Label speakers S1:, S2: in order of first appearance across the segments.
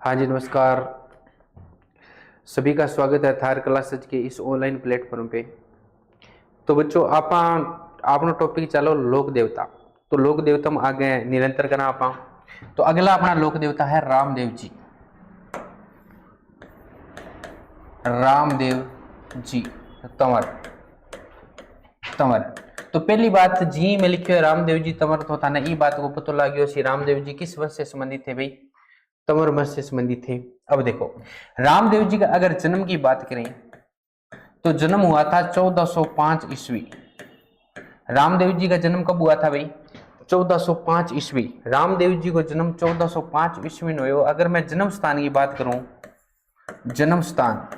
S1: हाँ जी, नमस्कार। सभी का स्वागत है थार क्लासेज के इस ऑनलाइन प्लेटफॉर्म पे। तो बच्चों आपनो टॉपिक चलो लोक देवता। तो लोक देवता में आगे निरंतर करना आपा। तो अगला अपना लोक देवता है रामदेव जी। रामदेव जी तंवर तंवर। तो पहली बात जी में लिखियो है रामदेव जी तंवर। तो थाने ई बात को पता लाग्यो सी रामदेव जी किस वंश से संबंधित थे भाई? तंवर वंश से संबंधित थे। अब देखो रामदेव जी का अगर जन्म की बात करें तो जन्म हुआ था 1405 ईस्वी। रामदेव जी का जन्म कब हुआ था भाई? 1405 ईस्वी। रामदेव जी को जन्म 1405 ईस्वी में हुआ। अगर मैं जन्म स्थान की बात करूं, जन्म स्थान,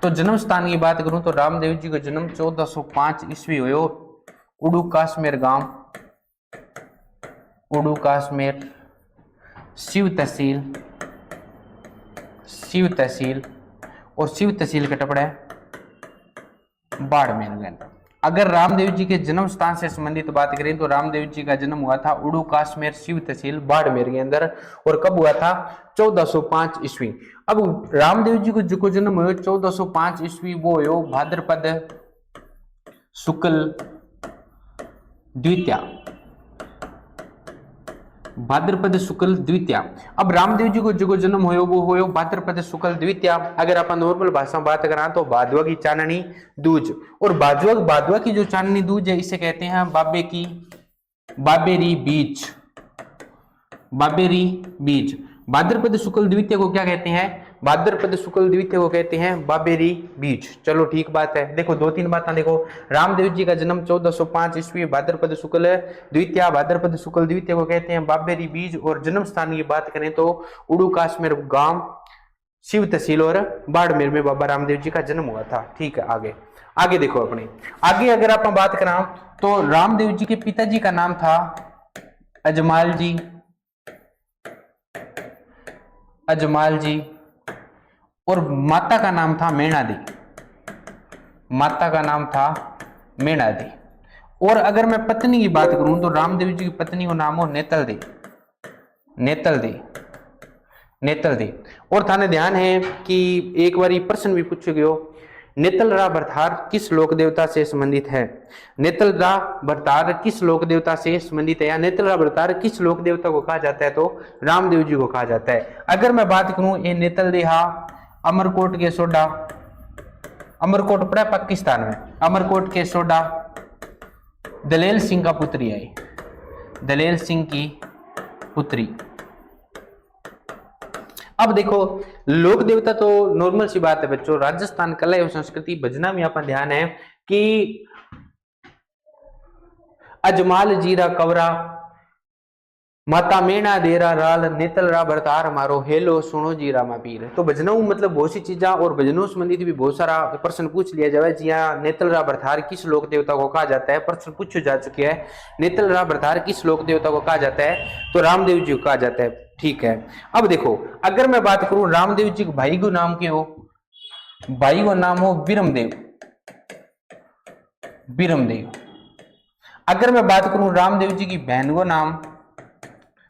S1: तो जन्म स्थान की बात करूं तो रामदेव जी को जन्म 1405 ईस्वी हुआ उड़ू काश्मीर गांव, उड़ू काश्मीर, शिव तहसील और शिव तहसील के टपड़े बाड़मेर। अगर रामदेव जी के जन्म स्थान से संबंधित बात करें तो रामदेव जी का जन्म हुआ था उड़ू काश्मीर शिव तहसील बाड़मेर के अंदर। और कब हुआ था? 1405 ईस्वी। अब रामदेव जी को जो जन्म हुआ 1405 ईस्वी वो हो भाद्रपद शुक्ल द्वितीया, भाद्रपद शुक्ल द्वितीया। अब रामदेव जी को जो जन्म हुआ वो हुआ भाद्रपद शुक्ल द्वितीया। अगर आप नॉर्मल भाषा में बात करें तो भादवा की चांदनी दूज। और भादवा की जो चांदनी दूज है इसे कहते हैं बाबेरी बीज। बाबेरी बीज। भाद्रपद शुक्ल द्वितीय को क्या कहते हैं? भाद्रपद शुक्ल द्वितीय को कहते हैं बाबेरी बीज। चलो ठीक बात है। देखो दो तीन बातें देखो। रामदेव जी का जन्म 1405 ईस्वी भाद्रपद शुक्ल द्वितीय, भाद्रपद शुक्ल द्वितीय को कहते हैं बाबेरी बीज। और जन्म स्थान की बात करें तो उड़ू काश्मीर गांव, शिव तहसील और बाड़मेर में बाबा रामदेव जी का जन्म हुआ था। ठीक है, आगे देखो अपने आगे अगर आप बात करें तो रामदेव जी के पिताजी का नाम था अजमाल जी और माता का नाम था मेणा दी। और अगर मैं पत्नी की बात करूं तो रामदेव जी की पत्नी का नाम हो नेतल दी। और थाने ध्यान है कि एक बार प्रश्न भी पूछो गयो, नेतलरा भरथार किस लोक देवता से संबंधित है? नेतलरा भरथार किस लोक देवता से संबंधित है या नेतलरा भरथार किस लोक देवता को कहा जाता है? तो रामदेव जी को कहा जाता है। अगर मैं बात करूं ये नेतल देहा अमरकोट के सोडा, अमरकोट पड़ा पाकिस्तान में, अमरकोट के सोडा दलेल सिंह का पुत्री है, दलेल सिंह की पुत्री। अब देखो लोक देवता तो नॉर्मल सी बात है बच्चों। राजस्थान कला एवं संस्कृति भजना में अपन ध्यान है कि अजमाल जीरा कवरा, माता मेणा देरा राल, नेतलरा भरतार मारो हेलो सुनो जी रामा पीर। तो भजनों मतलब बहुत सी चीजा और भजनों संबंधित भी बहुत सारा प्रश्न पूछ लिया जाए। जी हाँ, नेतलरा भरतार किस लोक देवता को कहा जाता है? प्रश्न पूछे जा चुके हैं। नेतलरा भरतार किस लोक देवता को कहा जाता है? तो रामदेव जी को कहा जाता है। ठीक है, अब देखो अगर मैं बात करूं रामदेव जी के भाई को नाम के हो, भाई को नाम हो बीरमदेव। अगर मैं बात करूं रामदेव जी की बहन को नाम,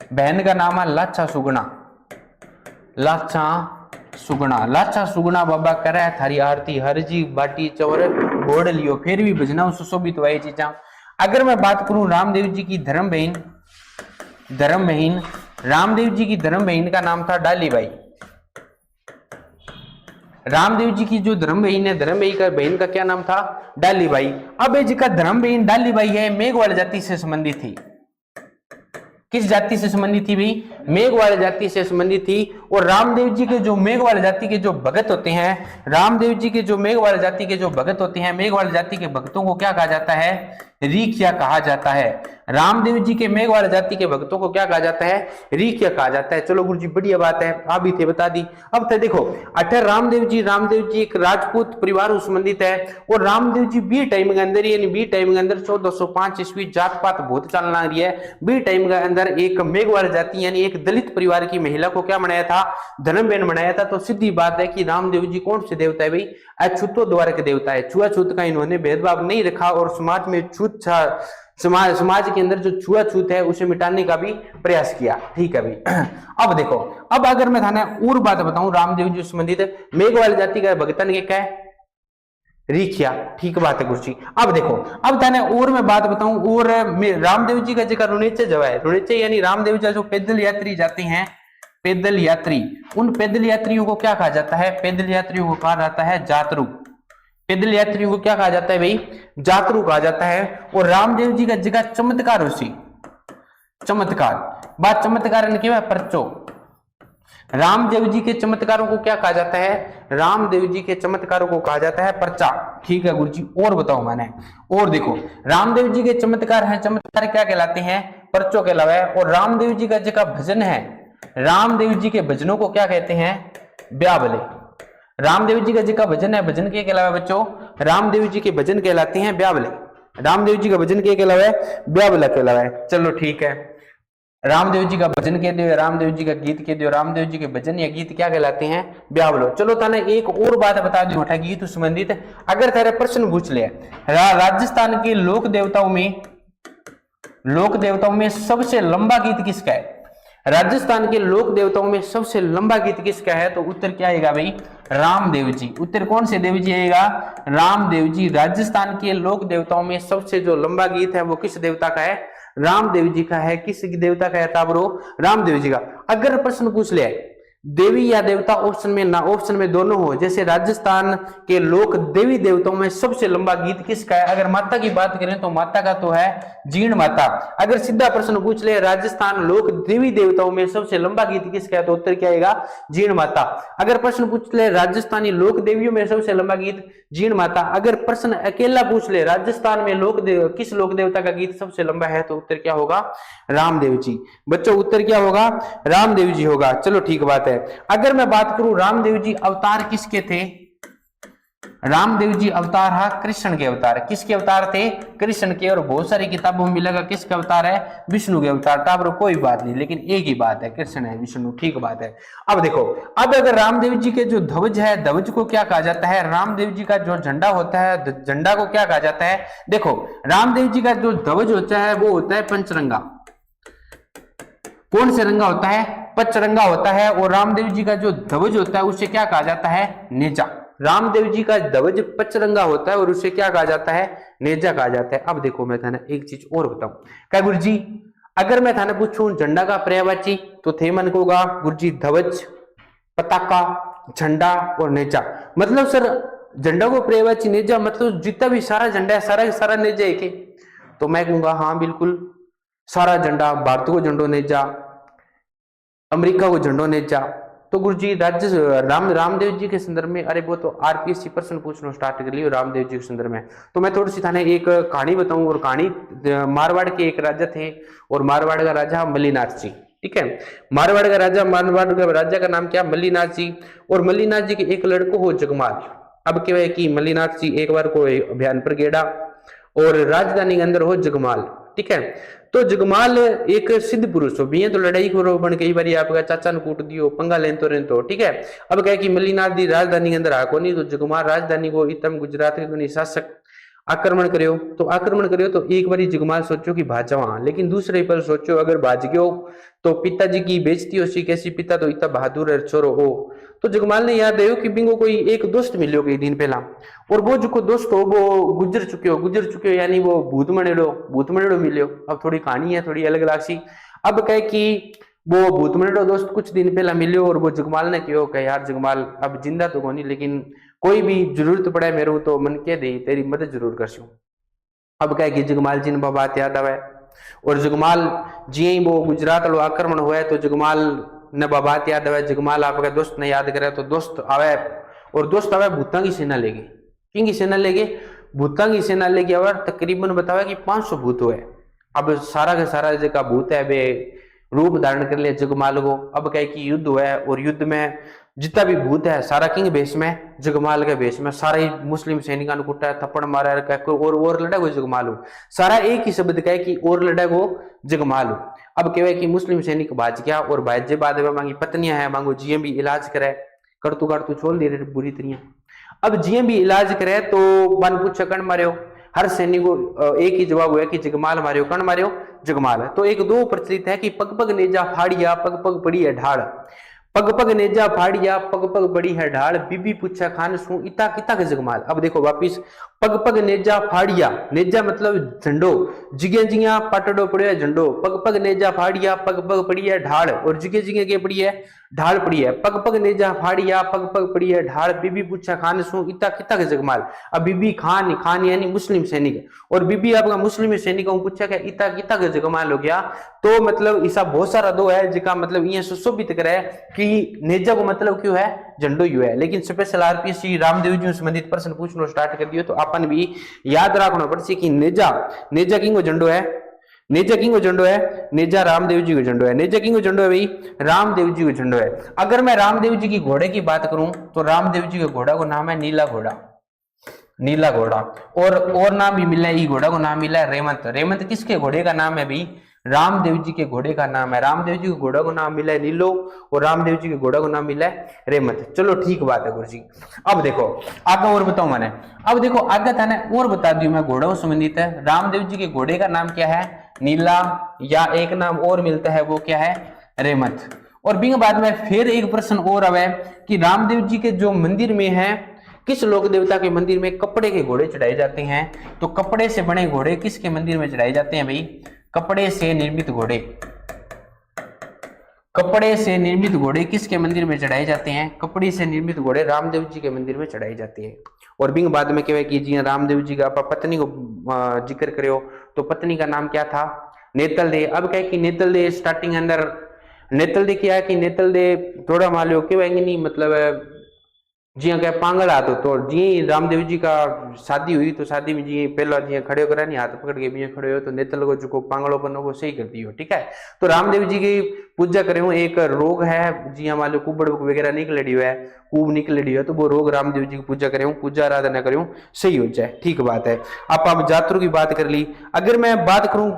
S1: बहन का नाम है लाचा सुगना बाबा करे थारी आरती हर जी बाटी चौर बोड़ लियो। फिर भी भजना सुशोभित हुआ ये चीजा। अगर मैं बात करूं रामदेव जी की धर्म बहन, रामदेव जी की धर्म बहन का नाम था डालीबाई। रामदेव जी की जो धर्म बहन है, धर्म बहन का क्या नाम था? डालीबाई। अब जी का धर्म बहन डालीबाई है मेघवाल जाति से संबंधित थी। किस जाति से संबंधित थी भाई? मेघवाल जाति से संबंधित थी। और रामदेव जी के जो मेघवाल जाति के जो भगत होते हैं, रामदेव जी के जो मेघवाल जाति के जो भगत होते हैं, मेघवाल जाति के भक्तों को क्या कहा जाता है? रीखिया कहा जाता है। रामदेव जी के मेघवाल जाति के भक्तों को क्या कहा जाता है? रीखिया कहा जाता है। चलो गुरु जी बढ़िया बात है, आप भी थे बता दी। अब तो देखो अठर रामदेव जी एक राजपूत परिवार से संबंधित है। और रामदेव जी बी टाइम के अंदर यानी बी टाइम के अंदर 1405 ईस्वी जात पात बहुत चलना रही है। बी टाइम के अंदर एक मेघवाल जाति यानी एक दलित परिवार की महिला को क्या बनाया था? धर्म बहन बनाया था। तो सीधी बात है कि रामदेव जी कौन से देवता है भाई? अछूतो द्वार के देवता है। छुआछूत का इन्होंने भेदभाव नहीं रखा और समाज में छूत समाज के अंदर जो छुआछूत है उसे मिटाने का भी प्रयास किया। ठीक है भाई। अब देखो, अब अगर मैं थाने और बात बताऊं रामदेव जी संबंधित, मेघवाल जाति का भगतन के क्या है, रिखिया। ठीक बात है गुरुजी। अब देखो, अब थाने और मैं बात बताऊं, और रामदेव जी का जगह रुणेचे जवा है, रुणेचे यानी रामदेव जी जो पैदल यात्री जाते हैं, पैदल यात्री, उन पैदल यात्रियों को क्या कहा जाता है, पैदल यात्रियों को कहा जाता है जातरू। पैदल यात्रियों को क्या कहा जाता है भाई, जातरू कहा जाता है। और रामदेव जी का जगह चमत्कार उसी, चमत्कार, बात चमत्कार ने क्या परचो, रामदेव जी के चमत्कारों को क्या कहा जाता है, रामदेव जी के चमत्कारों को कहा जाता है पर्चा। ठीक है गुरुजी। और बताओ मैंने, और देखो रामदेव जी के चमत्कार हैं, चमत्कार क्या कहलाते हैं, पर्चो कहलावा है। और रामदेव जी का जगह भजन है, रामदेव जी के भजनों को क्या कहते हैं, ब्यावले। रामदेव जी का जगह भजन है, भजन के अलावा बच्चों रामदेव जी के भजन कहलाते हैं ब्यावले। रामदेव जी का भजन के अलावा है, ब्यावला कहलावा है। चलो ठीक है, रामदेव जी का भजन कह दो, रामदेव जी का गीत कह दो, रामदेव जी के भजन या गीत क्या कहलाते हैं, ब्यावलो। चलो थाने एक और बात बता दो बेटा गीत संबंधित, अगर तेरे प्रश्न पूछ ले राजस्थान के लोक देवताओं में सबसे लंबा गीत किसका है, राजस्थान के लोक देवताओं में सबसे लंबा गीत किसका है, तो उत्तर क्या आएगा भाई, रामदेव जी। उत्तर कौन से देव जी आएगा, रामदेव जी। राजस्थान के लोक देवताओं में सबसे जो लंबा गीत है वो किस देवता का है, रामदेव जी का है। किस देवता का है ताबरो, रामदेव जी का। अगर प्रश्न पूछ ले देवी या देवता, ऑप्शन में ना, ऑप्शन में दोनों हो, जैसे राजस्थान के लोक देवी देवताओं में सबसे लंबा गीत किसका है, अगर माता की बात करें तो माता का तो है जीण माता। अगर सीधा प्रश्न पूछ ले राजस्थान लोक देवी देवताओं में सबसे लंबा गीत किसका है, तो उत्तर क्या आएगा, जीण माता। अगर प्रश्न पूछ ले राजस्थानी लोक देवियों में सबसे लंबा गीत, जीण माता। अगर प्रश्न अकेला पूछ ले राजस्थान में किस लोक देवता का गीत सबसे लंबा है, तो उत्तर क्या होगा, रामदेव जी। बच्चों उत्तर क्या होगा, रामदेव जी होगा। चलो ठीक बात है। अगर मैं बात करूं रामदेव जी अवतार किसके थे, रामदेव जी अवतार है कृष्ण के अवतार। किसके अवतार थे, कृष्ण के। और बहुत सारी किताबों में मिलेगा किसका अवतार है, विष्णु के अवतार। टाबरो कोई बात नहीं, लेकिन एक ही बात है, कृष्ण है विष्णु। ठीक बात है। अब देखो, अब अगर रामदेव जी के जो ध्वज है, ध्वज को क्या कहा जाता है, रामदेव जी का जो झंडा होता है, झंडा को क्या कहा जाता है। देखो रामदेव जी का जो ध्वज होता है वो होता है पंचरंगा। कौन से रंगा होता है, पचरंगा होता है। और रामदेव जी का जो ध्वज होता है उसे क्या कहा जाता है, नेजा। रामदेव जी का ध्वज पचरंगा होता है और उसे क्या कहा जाता है, नेजा कहा जाता है। अब देखो मैं थाने एक चीज और बताऊं, क्या गुरुजी, अगर मैं थाने पूछूं झंडा का पर्यायवाची, तो थे मन को होगा गुरुजी ध्वज, पताका, झंडा और नेजा। मतलब सर झंडा को पर्यायवाची नेजा, मतलब जितना भी सारा झंडा है सारा सारा नेजा है के, तो मैं कहूंगा हाँ बिल्कुल सारा झंडा, भारत को झंडो नेजा, अमेरिका को झंडो नेजा। तो गुरुजी रामदेव जी के संदर्भ में, अरे वो तो आरपीएससी प्रश्न पूछना स्टार्ट कर लियो रामदेव जी के संदर्भ में। तो मैं थोड़ी सी थाने एक कहानी बताऊं, और कहानी मारवाड़ के एक राजा थे, और मारवाड़ का राजा मल्लीनाथ जी। ठीक है, मारवाड़ का राजा का नाम क्या, मल्लीनाथ जी। और मल्लीनाथ जी के एक लड़को हो जगमाल। अब क्या है कि मल्लीनाथ जी एक बार को अभियान पर गेड़ा, और राजधानी के अंदर हो जगमाल। ठीक है, तो जगमाल एक सिद्ध पुरुष हो, भी तो लड़ाई करो बन कई बार आपका चाचा ने कूट दियो, पंगा लेन तो ठीक है। अब क्या कि मल्लीनाथ दी राजधानी के अंदर आको नहीं, तो जगमाल राजधानी को इतम गुजरात के शासक आक्रमण करियो। तो आक्रमण करियो तो एक बारी जगमाल सोचो कि भाज जावा, लेकिन दूसरे पर सोचो अगर भाज गयो तो पिताजी की बेइज्जती हो सी, कैसी पिता तो इतना बहादुर छोरो हो। तो जगमाल ने याद आयो कि बिंगो कोई एक दोस्त मिलियो कई दिन पहला, और वो जो दोस्त हो वो गुजर चुके हो यानी वो भूत मनेड़ो मिलियो। अब थोड़ी कहानी है थोड़ी अलग अलग सी। अब कहे कि वो भूत मनेड़ो दोस्त कुछ दिन पहला मिलियो, और वो जगमाल ने कहो कि यार जगमाल अब जिंदा तो कोनी, लेकिन कोई भी जरूरत पड़े मेरे तो मन के दे, तेरी मदद जरूर कर सकूं। अब कहे कि जगमाल जी ने बात याद आवे, और जगमाल जी ही वो गुजरात लो आक्रमण हुआ तो जगमाल ने बात याद आवे। जगमाल आपका दोस्त ने याद करे, तो दोस्त आवे, और दोस्त आवे भूता की सेना लेके। किंग की सेना लेके, भूता की सेना लेके आवे। तकरीबन बतावे कि 500 भूत हुए। अब सारा का सारा जगह भूत है वे रूप धारण कर लिया जगमाल को। अब कहे कि युद्ध हुआ है, और युद्ध में जितना भी भूत है सारा किंग भेष में, जगमाल के भेष में, सारा ही मुस्लिम सैनिकों ने कुटा है, थप्पड़ मारा है, और लड़ा को जगमाल हो। सारा एक ही शब्द कहे कि और लड़ा को जगमाल हो। अब कहे कि मुस्लिम सैनिक भाज गया, और भाजे बाद में मांगी पत्नियां है, मांगो जीएम भी इलाज करे, करतू छोड़ दे रहे बुरी तरह। अब जीएम भी इलाज करे तो बन पूछा कण मारियो। हर सैनिक को एक ही जवाब हुआ कि जगमाल मारियो, कौन मारियो? जगमाल। तो एक दो प्रचलित है कि पग पग नेजा फाड़िया पग पग पड़ी है ढाल, पग पग नेजा फाड़िया पग पग बड़ी है ढाल, बीबी पूछा खान सू इता किता के जगमाल। अब देखो वापिस, पग पग नेजा फाड़िया, नेजा मतलब झंडो, जिगे जिगे पटड़ो पड़ियो है झंडो, पग पग नेजा फाड़िया पग पग पड़ी है ढाल, और जिगे जिगे के पड़ी है? ढाल पड़ी है। पग पग नेजा फाड़िया पग पग पड़ी है ढाल, बीबी पूछा खान सू इता किता के जगमाल। अब बीबी खान, खान यानी मुस्लिम सैनिक, और बीबी आपका मुस्लिम सैनिक पूछा क्या इता किता के जगमाल हो गया। तो मतलब ऐसा बहुत सारा दो है जिसका मतलब ये सुशोभित करे कि नेजा को मतलब क्यों है? झंडो यू है। लेकिन स्पेशल आरपीएससी रामदेव जी संबंधित प्रश्न पूछना स्टार्ट कर दियो तो अपन भी याद रखना पड़से कि नेजा, नेजा किंगो झंडो है? नेजा किंगो झंडो है? नेजा रामदेव जी को झंडो है। नेजा किंगो झंडो है भाई? रामदेव जी को झंडो है। अगर मैं रामदेव जी की घोड़े की बात करूं तो रामदेव जी के घोड़ा को नाम है नीला घोड़ा, नीला घोड़ा। और नाम भी मिला है, ये घोड़ा को नाम मिला है रेमंत। रेमंत किसके घोड़े का नाम है भाई? रामदेव जी के घोड़े का नाम है। रामदेव जी के घोड़ा को नाम मिला है नीलो, और रामदेव जी के घोड़ा को नाम मिला है रेमंत। चलो ठीक बात है गुरु जी। अब देखो आगे और बताऊं मैंने, अब देखो आगे था ना और बता दी मैं घोड़ों संबंधित है। रामदेव जी के घोड़े का नाम क्या है? नीला, या एक नाम और मिलता है वो क्या है? रेमंत। और बिंग बाद में फिर एक प्रश्न और आवे कि रामदेव जी के जो मंदिर में है, किस लोक देवता के मंदिर में कपड़े के घोड़े चढ़ाए जाते हैं? तो कपड़े से बने घोड़े किसके मंदिर में चढ़ाए जाते हैं भाई? कपड़े से निर्मित घोड़े, कपड़े से निर्मित घोड़े किसके मंदिर में चढ़ाए जाते हैं? कपड़े से निर्मित घोड़े रामदेव जी के मंदिर में चढ़ाए जाते हैं। और बिंग बाद में क्या कि जी रामदेव जी का पत्नी को जिक्र करो तो पत्नी का नाम क्या था? नेतल दे। अब क्या कि नेतल दे स्टार्टिंग अंदर नेतल दे क्या है कि नेतल दे थोड़ा मान लो क्यों नहीं मतलब जी क्या पांगल हाथ हो। तो जी रामदेव जी का शादी हुई तो शादी में जी पहला जी खड़े करा नहीं, हाथ पकड़ के भी खड़े हो तो नेतल को जो पांगलोपन हो वो सही कर दियो, ठीक है। तो रामदेव जी की पूजा करे हूँ, एक रोग है जी मान लो कुबड़ वगैरह निकल है, कूब निकल है, तो वो रोग रामदेव जी की पूजा करे हूँ, पूजा आराधना करे हूँ, सही हो जाए, ठीक बात है। आप जातरों की बात कर ली। अगर मैं बात करूं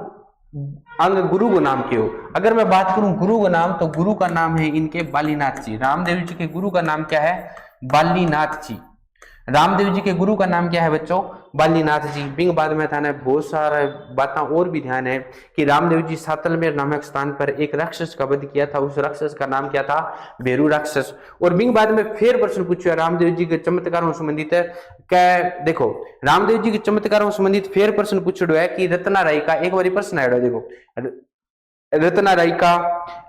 S1: अंग गुरु को नाम क्यों, अगर मैं बात करूं गुरु का नाम तो गुरु का नाम है इनके बालीनाथ जी। रामदेव जी के गुरु का नाम क्या है? बालीनाथ जी। रामदेव जी के गुरु का नाम क्या है बच्चों? बालीनाथ जी। बिंग बाद में था ना बहुत सारा बातें और भी ध्यान है कि रामदेव जी सातलमेर नामक स्थान पर एक राक्षस का वध किया था, उस राक्षस का नाम क्या था? भेरू राक्षस। और बिंग बाद में फिर प्रश्न पूछा रामदेव जी के चमत्कारों संबंधित है क्या? देखो रामदेव जी के चमत्कारों संबंधित फिर प्रश्न पूछो है कि रत्ना राय का एक बार प्रश्न आया, देखो रत्ना राय का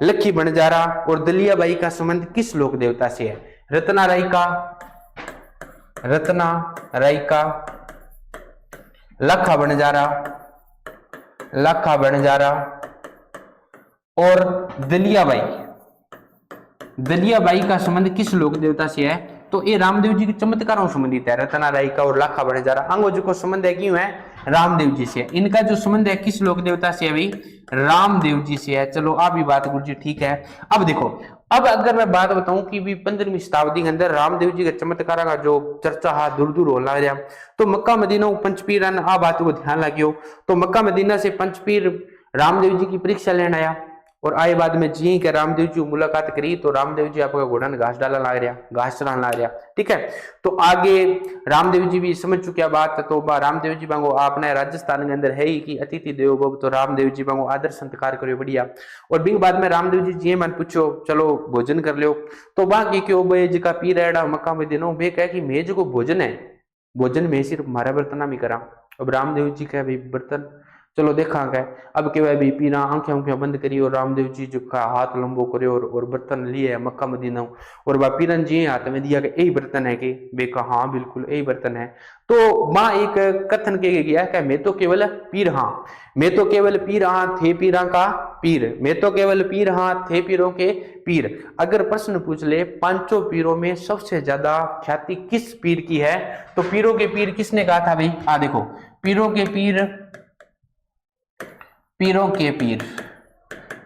S1: लक्खी बनजारा और दलियाबाई का संबंध किस लोक देवता से है? रत्ना राय का लखा बनजारा, लखा बनजारा और दलियाबाई का संबंध किस लोक देवता से है? तो ये रामदेव जी के चमत्कारों संबंधित है। रत्ना राय का और लाखा बनजारा अंगों को संबंध है क्यों है? रामदेव जी से। इनका जो संबंध है किस लोक देवता से है भाई? रामदेव जी से है। चलो आप भी बात गुरु जी ठीक है। अब देखो, अब अगर मैं बात बताऊं कि भी 15वीं शताब्दी के अंदर रामदेव जी के चमत्कार का जो चर्चा है दूर दूर हो लग रहा, तो मक्का मदीना पंचपीर आ बात को ध्यान लगियो। तो मक्का मदीना से पंचपीर रामदेव जी की परीक्षा लेने आया और आए बाद में जी के रामदेव जी मुलाकात करी तो रामदेव जी आपका घोड़ा ने घास डाला लग रहा, घास चलाने लग रहा, ठीक है। तो आगे रामदेव जी भी समझ चुके बात, तो रामदेव जी बांगो आपने राजस्थान के अंदर है ही कि अतिथि देवो भव, तो रामदेव जी बांगो आदर संस्कार करो बढ़िया। और बिंग बाद में रामदेव जी जी मन पूछो चलो भोजन कर लो, तो बाकी क्यों भाई जी का पी रहा मक्का में दिनों बे कह कि मैं जो भोजन है, भोजन में सिर्फ हमारा बर्तना में करा। अब रामदेव जी कह भाई बर्तन चलो देखा गया। अब के भाई पीना आंखें आंखें बंद करी और रामदेव जी जो का हाथ लंबो करे और बर्तन लिए मक्का मदीना और वह पीरन जी हाथ में दिया कि यही बर्तन है कि बेका हाँ बिल्कुल यही बर्तन है। तो माँ एक कथन के गया कि मैं तो केवल पीर हाँ, मैं तो केवल पीर हाँ थे पीरा का पीर, मैं तो केवल पीर हाँ थे पीरों के पीर। अगर प्रश्न पूछ ले पांचों पीरों में सबसे ज्यादा ख्याति किस पीर की है, तो पीरों के पीर किसने कहा था भाई? देखो पीरों के पीर, पीरों के पीर,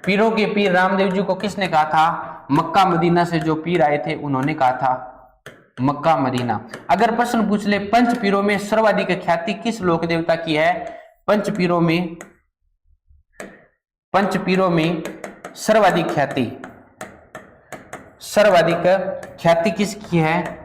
S1: पीरों के पीर रामदेव जी को किसने कहा था? मक्का मदीना से जो पीर आए थे उन्होंने कहा था मक्का मदीना। अगर प्रश्न पूछ ले पंच पीरों में सर्वाधिक ख्याति किस लोक देवता की है? पंच पीरों में सर्वाधिक ख्याति किसकी है?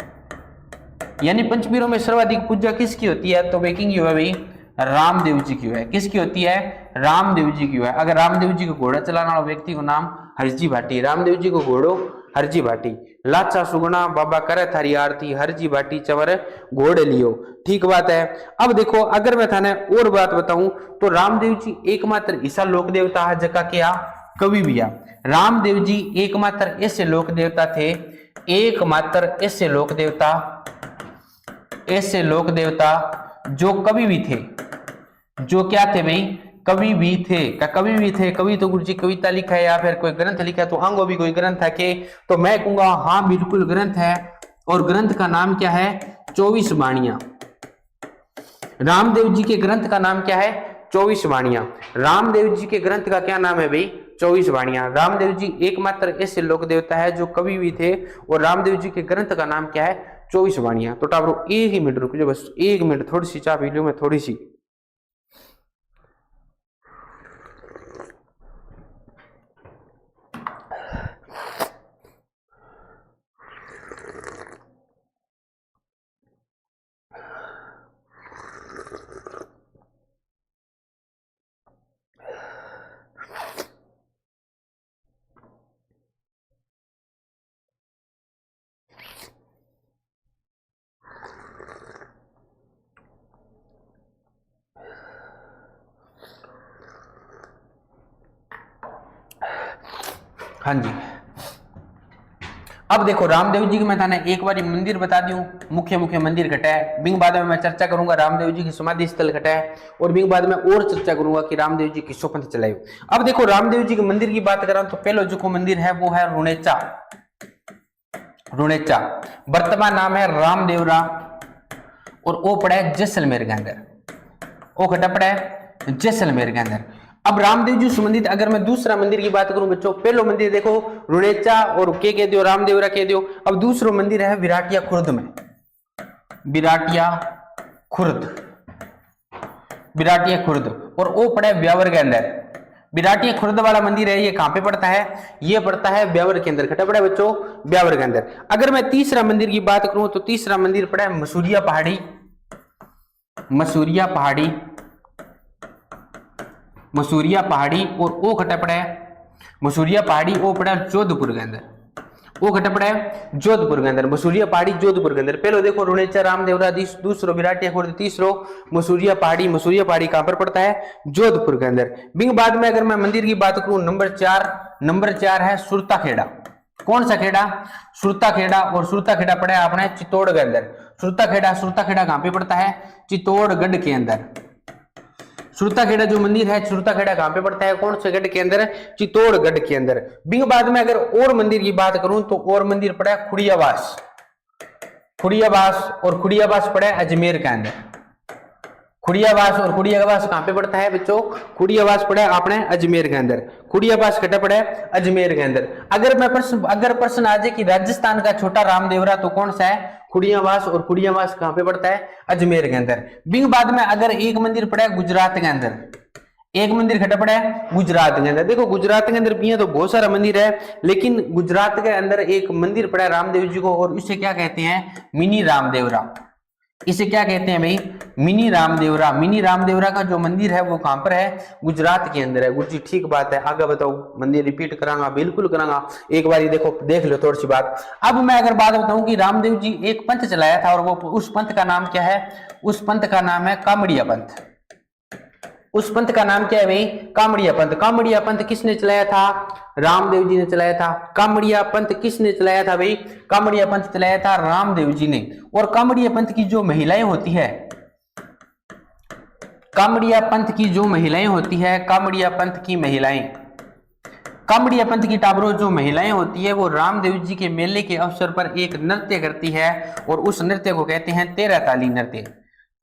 S1: यानी पंचपीरों में सर्वाधिक पूजा किसकी होती है? तो वेकिंग यू है भाई रामदेव जी की है। किसकी होती है? रामदेव जी की है। अगर रामदेव जी को घोड़ा चलाने वाला व्यक्ति को नाम हरजी भाटी, रामदेव जी को घोड़ो हरजी भाटी। लाचा सुगुना बाबा करे थारी आरती, हरजी भाटी चवर घोड़े लियो। ठीक बात है। अब देखो अगर मैं थाने और बात बताऊं तो रामदेव जी एकमात्र ऐसा लोक देवता है जका क्या कवि भी आ। रामदेव जी एकमात्र ऐसे लोक देवता थे, एकमात्र ऐसे लोक देवता जो कवि भी थे, जो क्या थे भाई? कवि भी थे। क्या कवि भी थे? कवि तो गुरु जी कविता लिखा है या फिर कोई ग्रंथ लिखा है, तो आंगो भी कोई ग्रंथ है के? तो मैं कहूंगा हाँ बिल्कुल ग्रंथ है, और ग्रंथ का नाम क्या है? 24 वाणियां। रामदेव जी के ग्रंथ का नाम क्या है? 24 वाणियां। रामदेव जी के ग्रंथ का क्या नाम है भाई? 24 वाणियां। रामदेव जी एकमात्र ऐसे लोक देवता है जो कवि भी थे, और रामदेव जी के ग्रंथ का नाम क्या है? 24 वाणियां। तो टाबरो एक ही मिनट रुक जाओ, बस 1 मिनट, थोड़ी सी चाय पी लूं मैं, थोड़ी सी। हाँ जी, अब देखो रामदेव जी की मैं थाने एक बार मंदिर बता दूं, मुख्य मुख्य मंदिर घटा है। बिंग बाद में मैं चर्चा करूंगा रामदेव जी की समाधि स्थल घटा है, और बिंग बाद में और चर्चा करूंगा कि रामदेव जी किसो पंथ चलाए। अब देखो रामदेव जी के मंदिर की बात करा तो पहला जो मंदिर है वो है रुणेचा। रुणेचा वर्तमान नाम है रामदेवरा, और वो पड़ा है जैसलमेर के अंदर। वो घटा पड़ा है जैसलमेर के अंदर। अब रामदेव जी संबंधित अगर मैं दूसरा मंदिर की बात करूं बच्चों, पहलो मंदिर देखो रुणेचा और के कह दियो रामदेवरा कह दियो। अब दूसरो मंदिर है विराटिया खुर्द में, विराटिया खुर्द, विराटिया खुर्द, और वो पड़ा है ब्यावर के अंदर। विराटिया खुर्द वाला मंदिर है, ये कहां पे पड़ता है? ये पड़ता है ब्यावर के अंदर। खटा पड़ा है बच्चों ब्यावर के अंदर। अगर मैं तीसरा मंदिर की बात करूं तो तीसरा मंदिर पड़ा है मसूरिया पहाड़ी, मसूरिया पहाड़ी, मसूरिया पहाड़ी, और वो खटा पड़ा है मसूरिया पहाड़ी, वो पड़ा है जोधपुर के अंदर। वो खटा पड़ा है जोधपुर के अंदर, मसूरिया पहाड़ी जोधपुर के अंदर। पहले देखो रुणेचा रामदेवरा, दूसरो विराटिया खुर्द, तीसरो मसूरिया पहाड़ी। मसूरिया पहाड़ी कहां पर पड़ता है? जोधपुर के अंदर। बिंग बाद में अगर मैं मंदिर की बात करूं नंबर 4 है सुरता खेड़ा। कौन सा खेड़ा? सुरता खेड़ा। और सुरता खेड़ा पड़ा है अपने चित्तौड़ के अंदर। सुरता खेड़ा कहां पे पड़ता है? चित्तौड़गढ़ के अंदर। सुरता खेड़ा जो मंदिर है, सुरता खेड़ा कहां पे पड़ता है? कौन से गढ़ के अंदर? चित्तौड़गढ़ के अंदर। बिंग बाद में अगर और मंदिर की बात करूं तो और मंदिर पड़ा है खुड़ियावास, खुड़ियावास, और खुड़ियावास पड़ा है अजमेर के अंदर। खुड़ियावास और खुड़ियावास कहां पे पड़ता है बच्चों? खुड़ियावास पड़ा है अपने अजमेर के अंदर। खुड़ियावास कटा पड़ा है अजमेर के अंदर। अगर प्रश्न आ जाए कि राजस्थान का छोटा रामदेवरा तो कौन सा है? खुड़ियावास, और खुड़ियावास कहां पे पड़ता है? अजमेर के अंदर। बिंग बाद में अगर एक मंदिर पड़ा है गुजरात के अंदर, एक मंदिर खटा पड़ा है गुजरात के अंदर। देखो गुजरात के अंदर भी तो बहुत सारा मंदिर है, लेकिन गुजरात के अंदर एक मंदिर पड़ा है रामदेव जी को, और इसे क्या कहते हैं? मिनी रामदेवरा। इसे क्या कहते हैं भाई? मिनी रामदेवरा। मिनी रामदेवरा का जो मंदिर है वो कहां पर है? गुजरात के अंदर है। गुरु जी ठीक बात है, आगे बताओ। मंदिर रिपीट करांगा, बिल्कुल करांगा, एक बार देखो देख लो थोड़ी सी बात। अब मैं अगर बात बताऊं कि रामदेव जी एक पंथ चलाया था, और वो उस पंथ का नाम क्या है? उस पंथ का नाम है कामड़िया पंथ। उस पंथ का नाम क्या है भाई? कामड़िया पंथ। कामड़िया पंथ किसने चलाया था? रामदेव जी ने चलाया था। कामड़िया पंथ किसने चलाया था भाई? कामड़िया पंथ चलाया था रामदेव जी ने। और कामड़िया पंथ की जो महिलाएं होती है, कामड़िया पंथ की जो महिलाएं होती है, कामड़िया पंथ की महिलाएं, कामड़िया पंथ की टाबरों जो महिलाएं होती है वो रामदेव जी के मेले के अवसर पर एक नृत्य करती है, और उस नृत्य को कहते हैं 13 ताली नृत्य।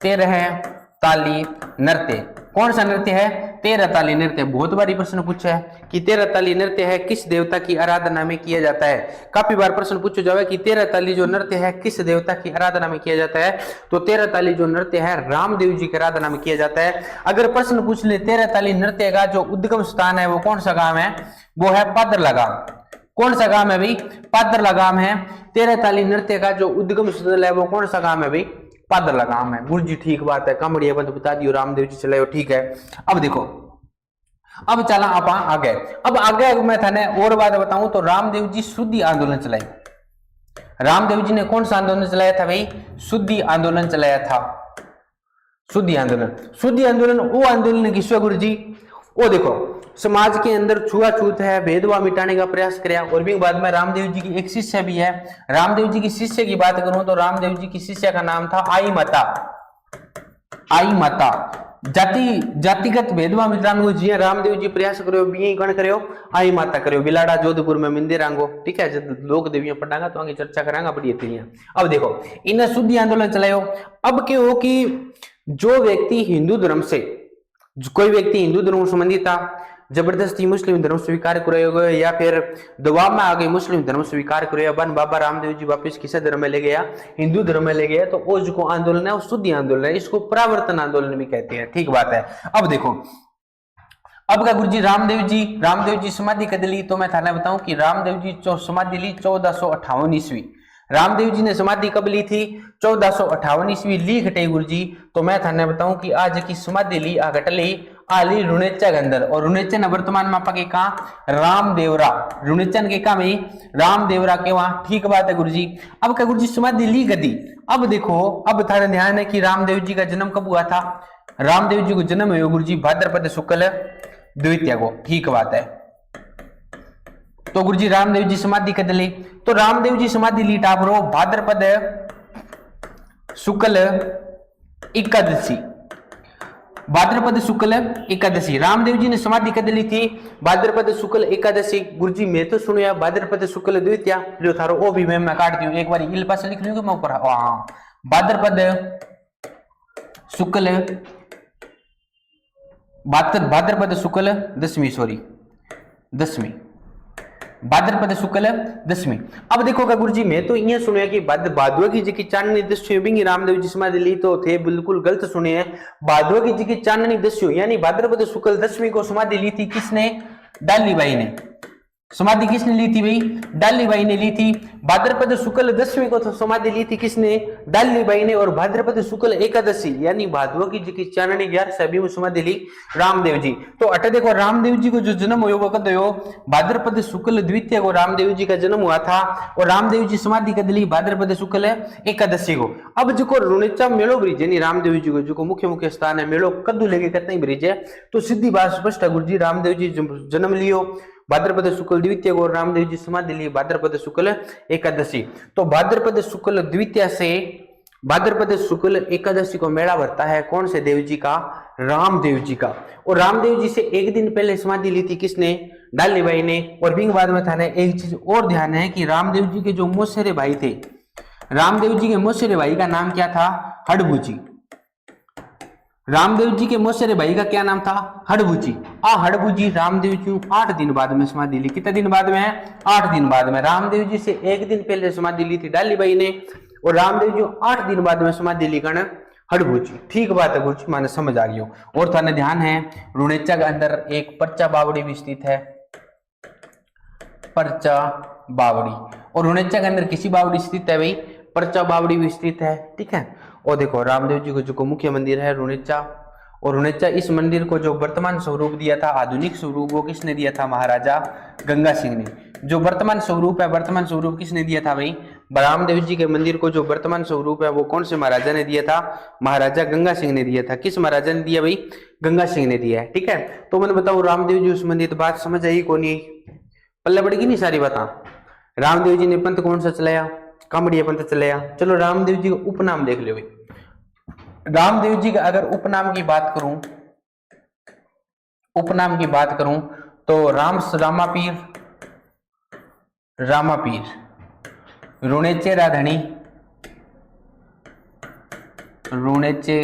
S1: 13 ताली नृत्य। कौन सा नृत्य है? 13 ताली नृत्य। बहुत बार प्रश्न पूछा है कि 13 ताली नृत्य है किस देवता की आराधना में किया जाता है। काफी बार प्रश्न पूछा जाए कि 13 ताली जो नृत्य है किस देवता की आराधना में किया जाता है, तो 13 ताली जो नृत्य है रामदेव जी की आराधना में किया जाता है। अगर प्रश्न पूछ ले 13 ताली नृत्य का जो उद्गम स्थान है वो कौन सा गांव है, वो है पादरला गांव। कौन सा गांव है भाई? पादरला गांव है। 13 ताली नृत्य का जो उद्गम स्थल है वो कौन सा गांव है भाई? पादर लगाम है। गुरु जी ठीक बात है, कामड़ी बंद बता दियो, रामदेव जी चलायो, ठीक है। अब देखो, अब चला आप आगे। अब आगे मैं थाने और बात बताऊं तो रामदेव जी शुद्धि आंदोलन चलाए। रामदेव जी ने कौन सा आंदोलन चलाया था भाई? शुद्धि आंदोलन चलाया था। शुद्धि आंदोलन, शुद्धि आंदोलन वो आंदोलन किसका गुरु जी? वो देखो, समाज के अंदर छुआछूत है, भेदभाव मिटाने का प्रयास किया। और भी बाद में रामदेव जी की एक शिष्य भी है। रामदेव जी की शिष्य की बात करूं तो रामदेव जी की शिष्य का नाम था आई माता। आई माता जातिगत भेदभाव मिटाने जी रामदेव जी प्रयास करो, भी कण करो, आई माता करो, बिलाड़ा जोधपुर में मंदिर आंगो, ठीक है। जब लोक देवियां पढ़ागा तो आगे चर्चा करांगा बड़ी तीनियां। अब देखो, इन्हें शुद्धि आंदोलन चलायो। अब क्या हो कि जो व्यक्ति हिंदू धर्म से, कोई व्यक्ति हिंदू धर्म संबंधित था, जबरदस्ती मुस्लिम धर्म स्वीकार करो या फिर दबाव में आ गए मुस्लिम धर्म स्वीकार करो, बन बाबा रामदेव जी वापिस किसे धर्म में ले गया? हिंदू धर्म में ले गया, तो वो जो आंदोलन है वो शुद्धि आंदोलन है। इसको परावर्तन आंदोलन भी कहते हैं, ठीक बात है। अब देखो, अब का गुरु जी रामदेव जी समाधि कद ली? तो मैं थाने बताऊं कि रामदेव जी समाधि ली 1458 ईस्वी। रामदेव जी ने समाधि कब ली थी? 1458 ईस्वी ली घटे गुरु जी। तो मैं थाने बताऊं कि आज की समाधि ली आ घटली आली रुणेचा के अंदर। और रुणेचा ने वर्तमान में आपके कहा रामदेवरा, रुणेचन के कहा भाई रामदेवरा के वहां, ठीक बात है गुरु जी। अब का गुरु जी समाधि ली गदी। अब देखो, अब थाने ध्यान है कि रामदेव जी का जन्म कब हुआ था? रामदेव जी को जन्म हुआ गुरु जी भाद्रपद शुक्ल द्वितीया को, ठीक बात है। तो गुरु जी रामदेव जी समाधि कद ली? तो रामदेव जी समाधि ली टापरो भाद्रपद शुक्ल एकादशी, भाद्रपद शुक्ल एकादशी रामदेव जी ने समाधि कद ली थी? भाद्रपद शुक्ल एकादशी। गुरु जी मैं तो सुनिया भाद्रपद शुक्ल द्वितीया, जो थारो ओ भी मैं काट दूं एक बार इल पास लिख लूंगा मैं ऊपर। हाँ, भाद्रपद शुक्ल, भाद्रपद शुक्ल दशमी, सॉरी दशमी, भाद्रपद शुक्ल दशमी। अब देखो गुरु जी मैं तो ये सुनिया कि भादवा की जी की चांदनी दस्यु भी रामदेव जी समाधि ली, तो थे बिल्कुल गलत सुने हैं। भादवा की जी की चांदनी दस्यु यानी भाद्रपद शुक्ल दशमी को समाधि ली थी किसने? डाली बाई ने। समाधि किसने ली थी भाई? डाली बाई ने ली थी। भाद्रपद शुक्ल दशमी को तो समाधि ली थी किसने? डाली बाई ने। और भाद्रपद शुक्ल एकादशी यानी भादवा की जी की चांदनी 11 सभी में समाधि ली रामदेव जी। तो अटे देखो, रामदेव जी को जो जन्म हुआ वो कद हुआ? भाद्रपद शुक्ल द्वितीय को रामदेव जी का जन्म हुआ था। और रामदेव जी समाधि कद ली भाद्रपद शुक्ल एकादशी को। अब जो रुणेचा मेलो ब्रिज यानी रामदेव जी को जो मुख्य स्थान है, मेलो कद्दू लेके कितना ब्रिज है, तो सीधी बात स्पष्ट है गुरु जी रामदेव जी जन्म लियो भाद्रपद शुक्ल द्वितीय को, रामदेव जी समाधि ली भाद्रपद शुक्ल एकादशी। तो भाद्रपद शुक्ल द्वितीय से भाद्रपद शुक्ल एकादशी को मेला भरता है कौन से देव जी का? रामदेव जी का। और रामदेव जी से एक दिन पहले समाधि ली थी किसने? डाली बाई ने। और बिंग बाद में थाने एक चीज और ध्यान है कि रामदेव जी के जो मौसेरे भाई थे, रामदेव जी के मौसेरे भाई का नाम क्या था? हड़बू जी। रामदेव जी के मौसेरे भाई का क्या नाम था? हड़बू जी। हड़बू जी रामदेव जी 8 दिन बाद में समाधि ली। कितने दिन बाद में? 8 दिन बाद में। रामदेव जी से एक दिन पहले समाधि ली थी डाली बाई ने, और रामदेव जी 8 दिन बाद में समाधि ली कण हड़बू जी, ठीक बात है गुरु जी, माने समझ आ गई। और थाने ध्यान है रुणेचा के अंदर एक पर्चा बावड़ी भी स्थित है, पर्चा बावड़ी। और रुणेचा के अंदर किसी बावड़ी स्थित है भाई? पर्चा बावड़ी भी स्थित है, ठीक है। और देखो रामदेव जी को जो मुख्य मंदिर है रुणेचा, और रुणेचा इस मंदिर को जो वर्तमान स्वरूप दिया था, आधुनिक स्वरूप, वो किसने दिया था? महाराजा गंगा सिंह ने। जो वर्तमान स्वरूप है, वर्तमान स्वरूप किसने दिया था भाई? रामदेव जी के मंदिर को जो वर्तमान स्वरूप है वो कौन से महाराजा ने दिया था? महाराजा गंगा सिंह ने दिया था। किस महाराजा ने दिया भाई? गंगा सिंह ने दिया है, ठीक है। तो मैंने बताऊं रामदेव जी उस मंदिर बात समझ आई कौन? पल्ले पड़ेगी नहीं सारी बात। रामदेव जी ने पंथ कौन सा चलाया? कामड़िया पंथ चलाया। चलो रामदेव जी का उपनाम देख लो भाई। रामदेव जी का अगर उपनाम की बात करूं, उपनाम की बात करूं तो रामापीर, रामापीर, रुणेचे राधणी, रुणेचे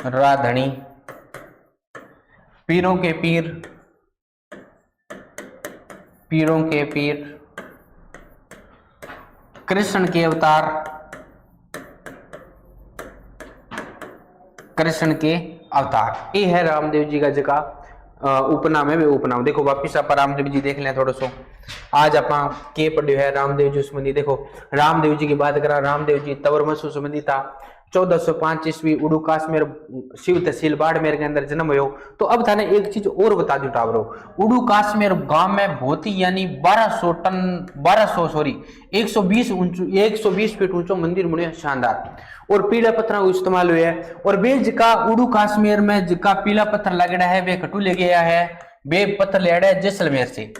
S1: राधणी, पीरों के पीर, पीरों के पीर, कृष्ण के अवतार, कृष्ण के अवतार। ये है रामदेव जी का जगह उपनाम है वे उपनाम। देखो वापिस आप रामदेव जी देख लें थोड़ा सो। आज आप के पढ़े है रामदेव जी संबंधी। देखो रामदेव जी की बात करा, रामदेव जी तवरमसु संबंधी था। 1405 ईस्वी उड़ू काश्मीर शिव तहसील बाड़मेर के अंदर जन्म हो। तो अब थाने एक चीज और बता दूं टावरो, उड़ू काश्मीर गांव में बहुत ही यानी 120 फीट ऊंचो मंदिर बने शानदार, और पीला पत्थर को इस्तेमाल हुआ है। और वे जिका उड़ू काश्मीर में जिका पीला पत्थर लगड़ा है वे कटू ले गया है, वे पत्थर लेड़ा है जैसलमेर से।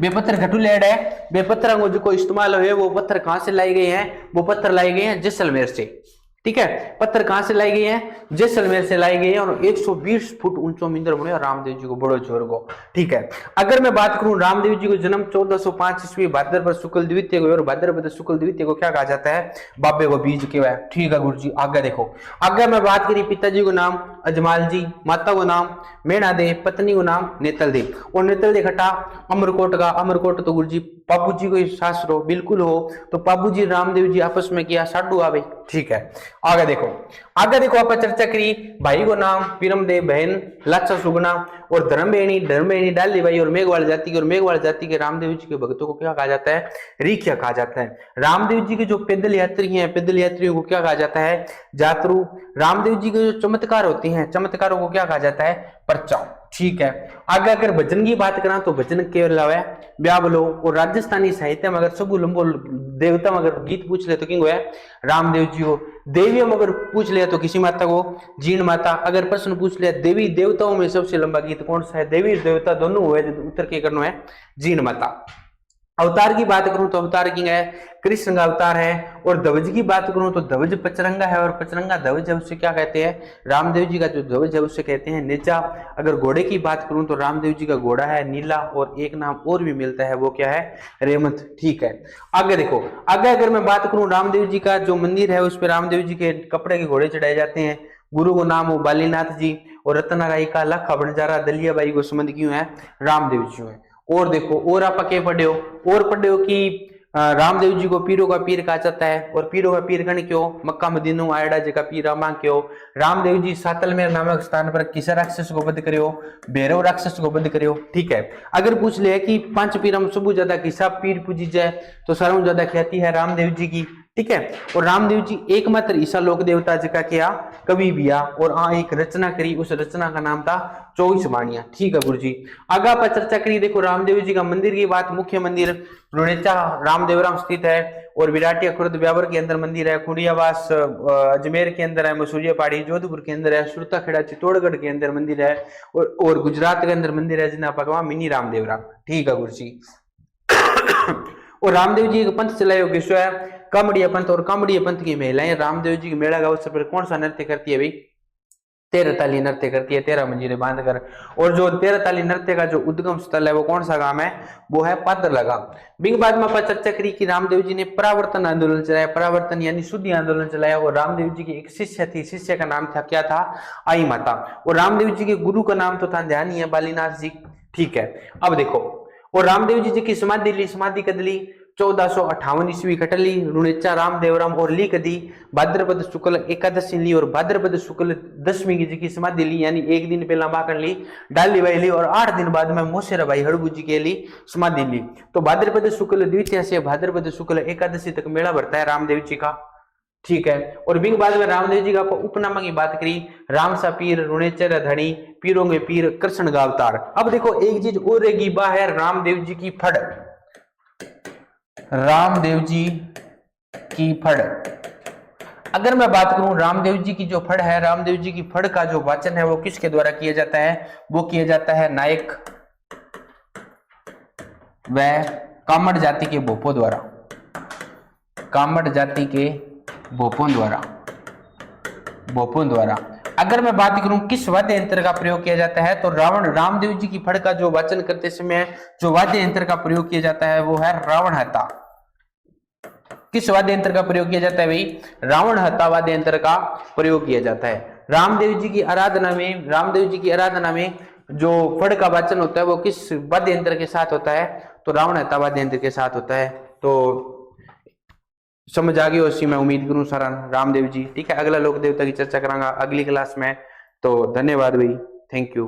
S1: वे पत्थर घटू लेड़ा है, वे पत्थर को जो इस्तेमाल हुए वो पत्थर कहां से लाई गए हैं, वो पत्थर लाई गए हैं जैसलमेर से। ठीक है, पत्थर कहां से लाई गई है, जैसलमेर से लाई गई है। और 120 फुट ऊंचो मंदिर बने रामदेव जी को बड़ो जोर को। ठीक है, अगर मैं बात करूं रामदेव जी को जन्म 1405 ईस्वी भाद्रपद शुक्ल द्वितीय को, और भाद्रपद शुक्ल द्वितीय को क्या कहा जाता है, बाबे को बीज के है। ठीक है गुरु जी, आगे देखो। आगे मैं बात करी पिताजी को नाम अजमाल जी, माता को नाम मेणा दे, पत्नी को नाम नेतल दे। और नेतल दे खटा अमरकोट का, अमरकोट तो गुरु जी बाबू जी को शास्त्र हो बिल्कुल हो, तो बाबू जी रामदेव जी आपस में किया साडू आवे। ठीक है, आगे देखो। आगे देखो आप चर्चा करी भाई को नाम पीरमदेव, बहन लाचा सुगना, और धर्मबेणी डाली भाई, और मेघवाल जाति के, और मेघवाल जाति के रामदेव जी के भक्तों को क्या कहा जाता है, रीखिया कहा जाता है। रामदेव जी के जो पैदल यात्री हैं, पैदल यात्रियों को क्या कहा जाता है, जातरू। रामदेव जी के जो चमत्कार होते हैं, चमत्कारों को क्या कहा जाता है, पर्चा। ठीक है, आगे अगर भजन की बात करें तो भजन के अलावा ब्यावलो, और राजस्थानी साहित्य में अगर सबू लंबो देवता में अगर गीत पूछ ले तो किंग है रामदेव जी को। देवियों में अगर पूछ लिया तो किसी माता को, जीण माता। अगर प्रश्न पूछ लिया देवी देवताओं में सबसे लंबा गीत कौन सा है, देवी देवता दोनों हुए, उत्तर के करना है जीण माता। अवतार की बात करूं तो अवतार किंग है कृष्ण का अवतार है। और ध्वज की बात करूं तो ध्वज पचरंगा है, और पचरंगा ध्वज है उससे क्या कहते हैं, रामदेव जी का जो ध्वज है उससे कहते हैं नेजा। अगर घोड़े की बात करूं तो रामदेव जी का घोड़ा है नीला, और एक नाम और भी मिलता है वो क्या है, रेमत। ठीक है, आगे देखो। आगे अगर मैं बात करूं रामदेव जी का जो मंदिर है उस पर रामदेव जी के कपड़े के घोड़े चढ़ाए जाते हैं। गुरु को नाम हो बालीनाथ जी, और रत्नाराई का लखा बंजारा दलियाबाई को संबंध क्यों है, रामदेव जी है। और देखो और आप क्या पढ़े हो, और पढ़े हो कि रामदेव जी को पीरों का पीर कहा जाता है। और पीरों का पीर कण क्यों, मक्का मदीनों आयडा जी का पीर अमा क्यों। रामदेव जी सातलमेर नामक स्थान पर किस राक्षस को वध करियो, भैरव राक्षस को वध करियो। ठीक है, अगर पूछ ले कि पांच पीरम सबू ज्यादा किसा पीर पूजी जाए तो सर्व ज्यादा ख्याति है रामदेव जी की। ठीक है, और रामदेव जी एकमात्र ईसा लोक देवता जिका किया कवि बिया, और एक रचना करी, उस रचना का नाम था 24 वाणियां। ठीक है गुरु जी, आगे पर चर्चा करी। देखो रामदेव जी का मंदिर की बात, मुख्य मंदिर रुणेचा रामदेवराम स्थित है, और विराटिया खुर्द ब्यावर के अंदर मंदिर है, खुड़ियावास अजमेर के अंदर है, मसूरिया पहाड़ी जोधपुर के अंदर है, सुरताखेड़ा चित्तौड़गढ़ के अंदर मंदिर है, और गुजरात के अंदर मंदिर है जिन्हें पकवा मिनी रामदेवराम। ठीक है गुरु जी। और रामदेव जी एक पंथ चलायो किसो है, कामड़िया पंथ। और कामड़िया पंथ की महिलाएं रामदेव जी के मेला का अवसर पर कौन सा नृत्य करती है भाई, 13 ताली नृत्य करती है, 13 मंजीरें बांधकर। और जो 13 ताली नृत्य का जो उद्गम स्थल है वो कौन सा गांव है, वो है पादरला गांव। बिग बाद में अपन चर्चा करी कि रामदेव जी ने परावर्तन आंदोलन चलाया, परावर्तन यानी शुद्धि आंदोलन चलाया। और रामदेव जी की एक शिष्य थी, शिष्य का नाम था क्या था, आई माता। और रामदेव जी के गुरु का नाम तो था ध्यान ही है बालीनाथ जी। ठीक है, अब देखो। और रामदेव जी की समाधि ली, समाधि कदली 1458 ईस्वी कटली रुणेचा रामदेवराम, और ली कदी भाद्रपद शुक्ल एकादशी ली, और भाद्रपद शुक्ल दशमी की जी की समाधि ली, यानी एक दिन पहला बाकन ली डाली भाई ली, और 8 दिन बाद में मोसेरा भाई हड़बू जी के ली समाधि ली। तो भाद्रपद शुक्ल द्वितीय से भाद्रपद शुक्ल एकादशी तक मेला भरता है रामदेव जी का। ठीक है, और बिग बाद में रामदेव जी का उपनामा की बात करी, रामसा पीर रुणेचर धनी पीरों के पीर कृष्ण का अवतार। अब देखो एक चीज और रहेगी, बा है रामदेव जी की फड़, रामदेव जी की फड़। अगर मैं बात करूं रामदेव जी की जो फड़ है, रामदेव जी की फड़ का जो वाचन है वो किसके द्वारा किया जाता है, वो किया जाता है नायक व कामड़ जाति के भोपों द्वारा, कामड़ जाति के भोपों द्वारा। अगर मैं बात करूं किस वाद्य यंत्र का प्रयोग किया जाता है, तो रामदेव जी की फड़ का जो वाचन करते समय जो वाद्य यंत्र का प्रयोग किया जाता है वो है रावण हता। किस वाद्य यंत्र का प्रयोग किया जाता है भाई, रावण हता वाद्य यंत्र का प्रयोग किया जाता है। रामदेव जी की आराधना में जो फड़ का वाचन होता है वो किस वाद्य यंत्र के साथ होता है, तो रावण हता वाद्य यंत्र के साथ होता है। तो समझ आ गई उसी मैं उम्मीद करूं सारा रामदेव जी। ठीक है, अगला लोक देवता की चर्चा करांगा अगली क्लास में। तो धन्यवाद भाई, थैंक यू।